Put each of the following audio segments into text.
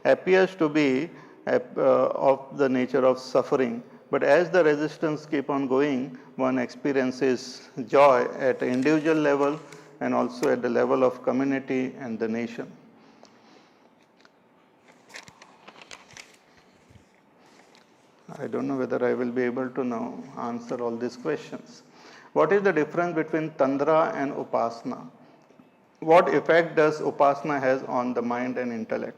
appears to be of the nature of suffering. But as the resistance keep on going, one experiences joy at an individual level and also at the level of community and the nation. I don't know whether I will be able to now answer all these questions. What is the difference between Tantra and Upasana? What effect does Upasana has on the mind and intellect?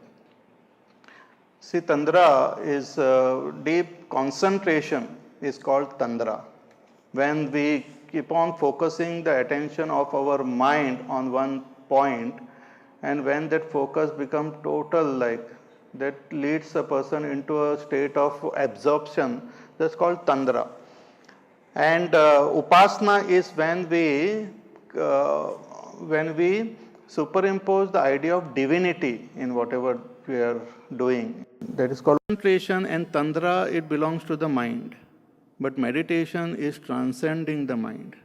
See, Tantra is deep concentration is called Tantra. When we keep on focusing the attention of our mind on one point, and when that focus becomes total, like that leads a person into a state of absorption, that's called Tantra. And Upasana is when we superimpose the idea of divinity in whatever we are doing. That is called concentration, and Tantra, it belongs to the mind. But meditation is transcending the mind.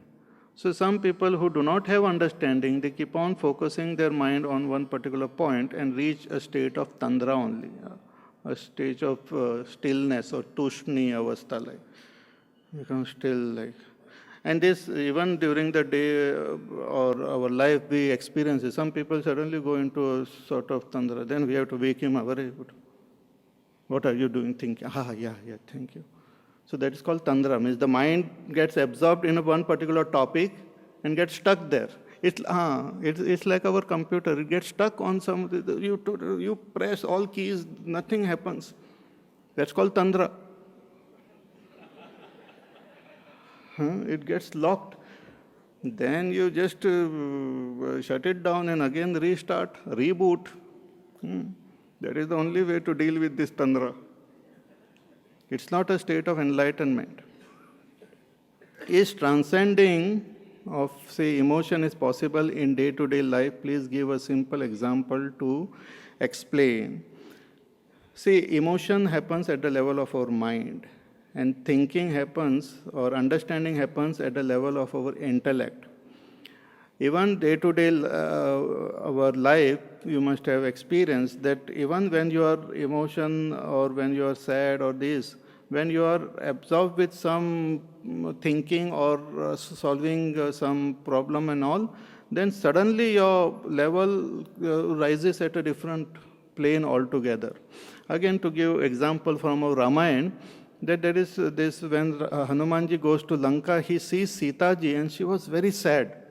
So some people who do not have understanding, they keep on focusing their mind on one particular point and reach a state of Tantra only, a stage of stillness or tushni avastha, like become still, like. And this, even during the day or our life, we experience it. Some people suddenly go into a sort of Tantra, then we have to wake him up. Very good. What are you doing? Thinking, yeah, thank you. So that is called Tantra, means the mind gets absorbed in one particular topic and gets stuck there. It's like our computer, it gets stuck on some, you press all keys, nothing happens. That's called Tantra. It gets locked. Then you just shut it down and again restart, reboot. That is the only way to deal with this Tantra. It's not a state of enlightenment. Is transcending of, say, emotion is possible in day-to-day life? Please give a simple example to explain. See, emotion happens at the level of our mind, and thinking happens or understanding happens at the level of our intellect. Even day-to-day our life, you must have experienced that even when you are emotion or when you are sad or this, when you are absorbed with some thinking or solving some problem and all, then suddenly your level rises at a different plane altogether. Again, to give example from our Ramayana, that there is this, when Hanumanji goes to Lanka, he sees Sita ji and she was very sad.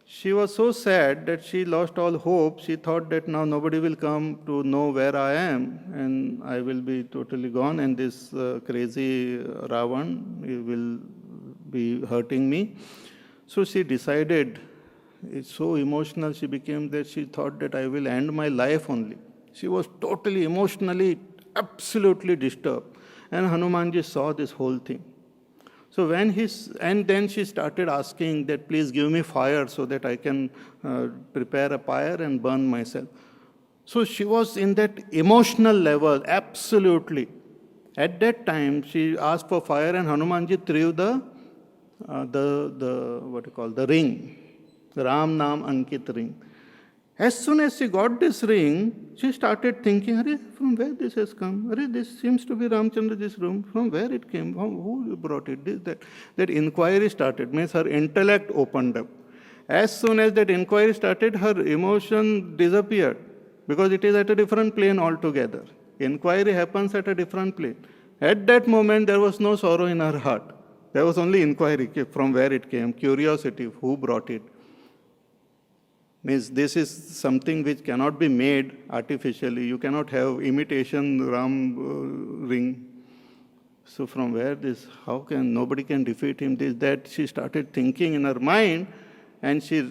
She was so sad that she lost all hope. She thought that now nobody will come to know where I am and I will be totally gone, and this crazy Ravan will be hurting me. So she decided, it's so emotional she became, that she thought that I will end my life only. She was totally emotionally, absolutely disturbed. And Hanumanji saw this whole thing. So and then she started asking that, please give me fire so that I can prepare a pyre and burn myself. So she was in that emotional level, absolutely. At that time, she asked for fire, and Hanumanji threw the ring, the Ram Nam Ankit ring. As soon as she got this ring, she started thinking, from where this has come? This seems to be Ramchandraji's room. From where it came? Who brought it? This, that. That inquiry started, means her intellect opened up. As soon as that inquiry started, her emotion disappeared, because it is at a different plane altogether. Inquiry happens at a different plane. At that moment, there was no sorrow in her heart. There was only inquiry, from where it came, curiosity, who brought it. Means this is something which cannot be made artificially. You cannot have imitation Ram ring. So from where this, nobody can defeat him, this, that. She started thinking in her mind, and she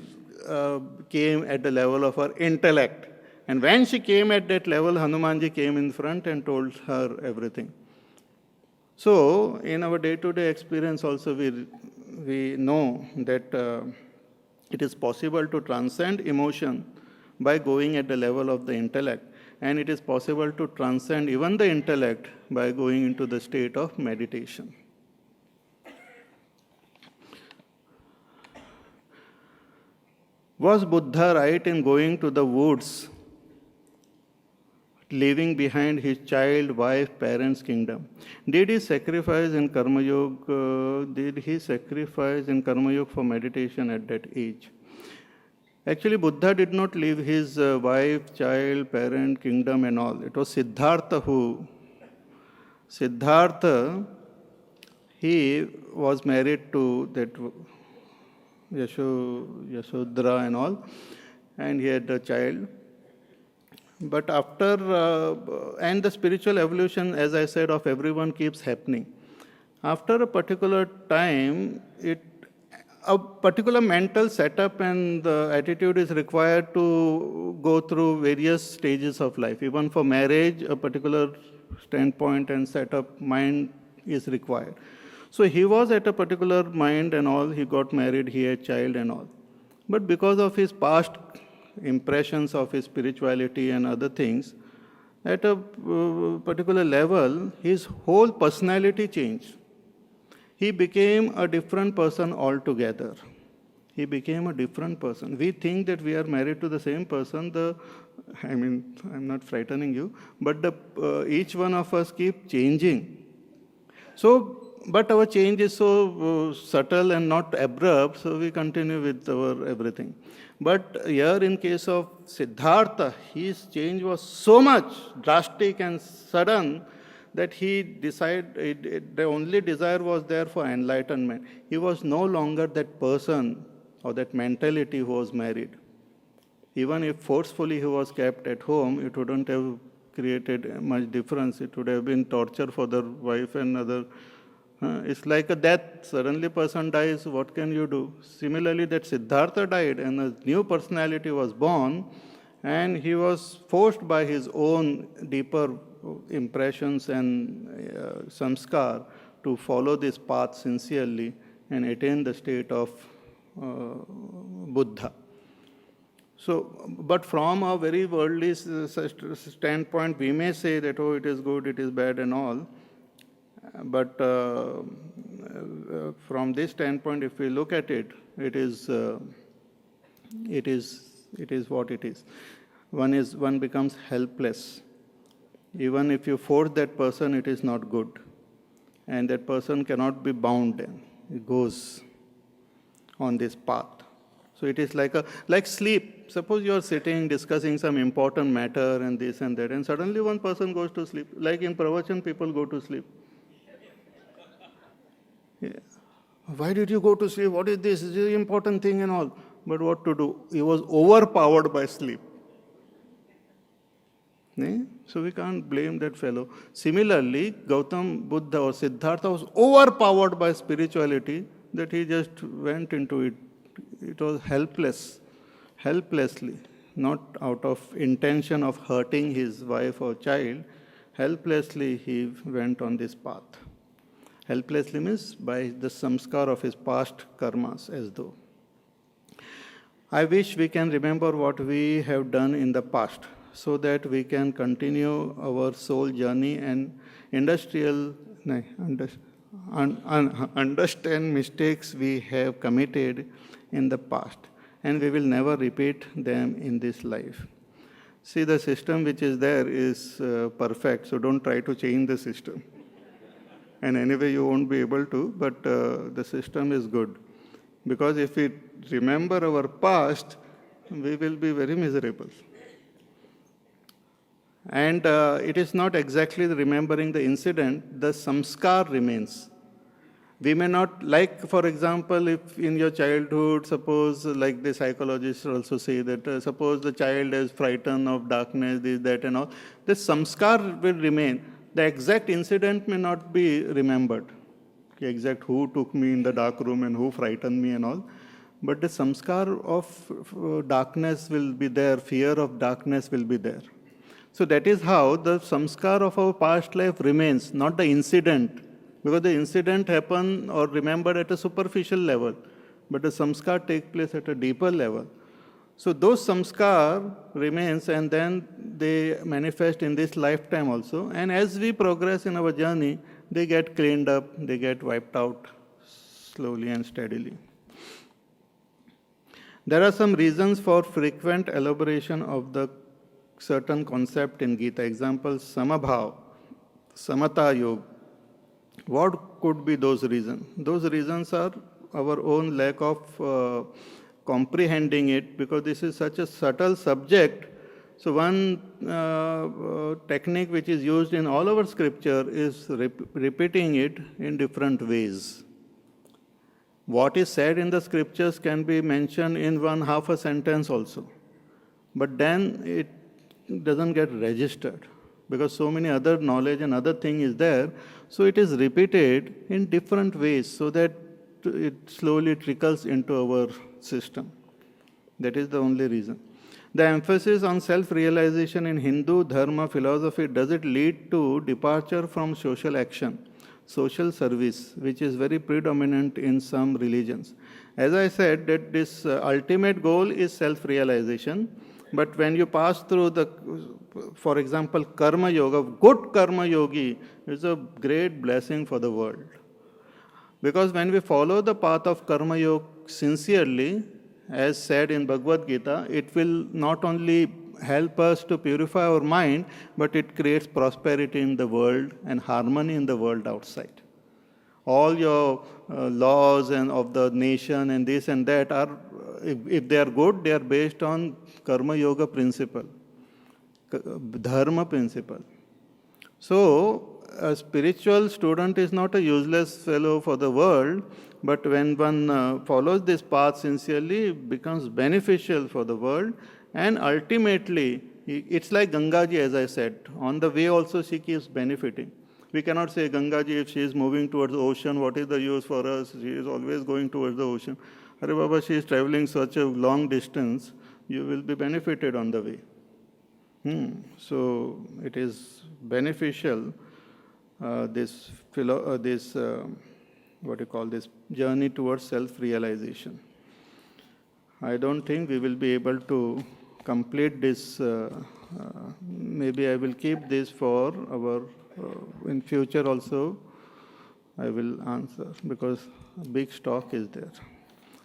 came at the level of her intellect. And when she came at that level, Hanumanji came in front and told her everything. So in our day-to-day experience also, we know that it is possible to transcend emotion by going at the level of the intellect. And it is possible to transcend even the intellect by going into the state of meditation. Was Buddha right in going to the woods leaving behind his child, wife, parents, kingdom. Did he sacrifice in Karma Yoga? Did he sacrifice in Karma Yoga for meditation at that age? Actually, Buddha did not leave his wife, child, parent, kingdom and all. It was Siddhartha who. Siddhartha, he was married to that Yashodhara and all, and he had a child. But after, and the spiritual evolution, as I said, of everyone keeps happening. After a particular time, a particular mental setup and the attitude is required to go through various stages of life. Even for marriage, a particular standpoint and setup mind is required. So he was at a particular mind and all, he got married, he had child and all. But because of his past impressions of his spirituality and other things, at a particular level, his whole personality changed. He became a different person altogether. He became a different person. We think that we are married to the same person. I'm not frightening you, but each one of us keep changing. But our change is so subtle and not abrupt, so we continue with our everything. But here in case of Siddhartha, his change was so much drastic and sudden that he decided, the only desire was there for enlightenment. He was no longer that person or that mentality who was married. Even if forcefully he was kept at home, it wouldn't have created much difference. It would have been torture for the wife and other. It's like a death. Suddenly person dies, what can you do? Similarly, that Siddhartha died and a new personality was born, and he was forced by his own deeper impressions and samskar to follow this path sincerely and attain the state of Buddha. So, but from a very worldly standpoint, we may say that, oh, it is good, it is bad and all. But from this standpoint, if we look at it, it is what it is. One becomes helpless. Even if you force that person, it is not good. And that person cannot be bound then. It goes on this path. So it is like sleep. Suppose you are sitting, discussing some important matter and this and that, and suddenly one person goes to sleep. Like in Pravachan, people go to sleep. Yeah. Why did you go to sleep? What is this? This is an important thing and all. But what to do? He was overpowered by sleep. So we can't blame that fellow. Similarly, Gautam Buddha or Siddhartha was overpowered by spirituality that he just went into it. It was helplessly, not out of intention of hurting his wife or child. Helplessly he went on this path. Helplessly means by the samskar of his past karmas, as though. I wish we can remember what we have done in the past, so that we can continue our soul journey and understand mistakes we have committed in the past, and we will never repeat them in this life. See, the system which is there is perfect, so don't try to change the system. And anyway, you won't be able to, but the system is good. Because if we remember our past, we will be very miserable. And it is not exactly remembering the incident, the samskar remains. We may not, like, for example, if in your childhood, suppose, like the psychologists also say that, suppose the child is frightened of darkness, this, that, and all, the samskar will remain. The exact incident may not be remembered. Exact who took me in the dark room and who frightened me and all. But the samskar of darkness will be there, fear of darkness will be there. So that is how the samskar of our past life remains, not the incident. Because the incident happened or remembered at a superficial level, but the samskar takes place at a deeper level. So those samskar remains, and then they manifest in this lifetime also. And as we progress in our journey, they get cleaned up, they get wiped out slowly and steadily. There are some reasons for frequent elaboration of the certain concept in Gita. Example, samabhav, samata yoga. What could be those reasons? Those reasons are our own lack of comprehending it, because this is such a subtle subject. So one technique which is used in all our scripture is repeating it in different ways. What is said in the scriptures can be mentioned in one half a sentence also, but then it doesn't get registered because so many other knowledge and other thing is there. So it is repeated in different ways so that it slowly trickles into our system. That is the only reason. The emphasis on self-realization in Hindu Dharma philosophy, does it lead to departure from social action, social service, which is very predominant in some religions? As I said, that this ultimate goal is self-realization, but when you pass through for example, karma yoga, good karma yogi is a great blessing for the world. Because when we follow the path of karma yoga sincerely, as said in Bhagavad Gita, it will not only help us to purify our mind, but it creates prosperity in the world and harmony in the world outside. All your laws and of the nation and this and that are, if they are good, they are based on karma yoga principle, dharma principle. So a spiritual student is not a useless fellow for the world, but when one follows this path sincerely, it becomes beneficial for the world, and ultimately, it's like Gangaji, as I said. On the way also she keeps benefiting. We cannot say, Gangaji, if she is moving towards the ocean, what is the use for us? She is always going towards the ocean. Hare Baba, she is traveling such a long distance, you will be benefited on the way. So it is beneficial, this journey towards self-realization. I don't think we will be able to complete this. Maybe I will keep this for our, in future also, I will answer, because a big stock is there.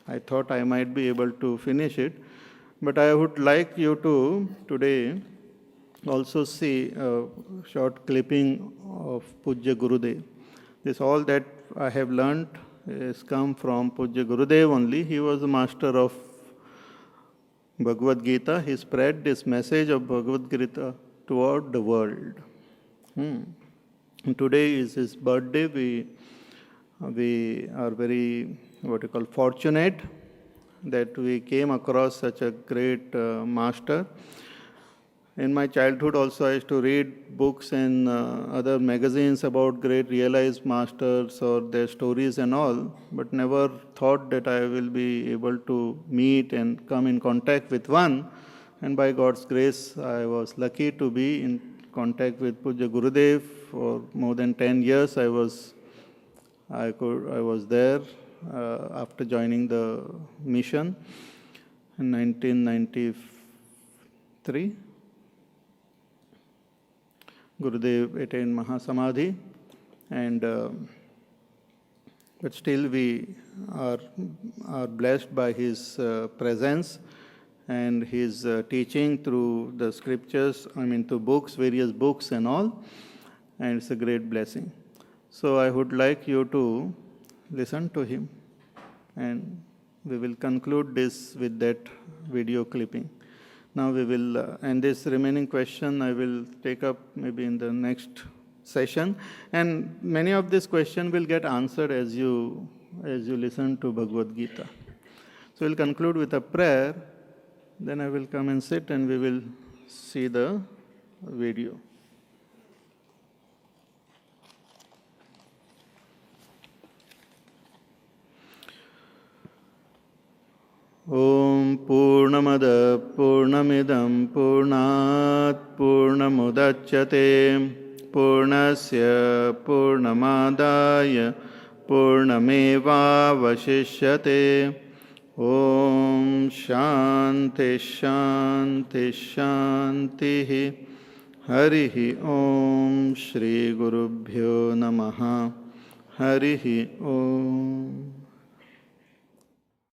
I thought I might be able to finish it, but I would like you to today also see a short clipping of Pujya Gurudev. This all that I have learned has come from Pujya Gurudev only. He was the master of Bhagavad Gita. He spread this message of Bhagavad Gita toward the world. Today is his birthday. We are very, fortunate that we came across such a great master. In my childhood also I used to read books and other magazines about great realized masters or their stories and all, but never thought that I will be able to meet and come in contact with one. And by God's grace, I was lucky to be in contact with Pujya Gurudev. For more than 10 years I was there after joining the mission in 1993. Gurudev attained Mahasamadhi, and but still we are blessed by his presence and his teaching through the scriptures, through books, various books and all, and it's a great blessing. So I would like you to listen to him, and we will conclude this with that video clipping. Now we will, and this remaining question I will take up maybe in the next session. And many of these questions will get answered as you listen to Bhagavad Gita. So we'll conclude with a prayer, then I will come and sit and we will see the video. Om Purnamada Purnamidam Purnat Purnamudachyate Purnasya Purnamadaya Purnameva Vashishyate. Om Shanti Shanti Shanti. Harihi Om Shri Gurubhyo Namaha. Harihi Om.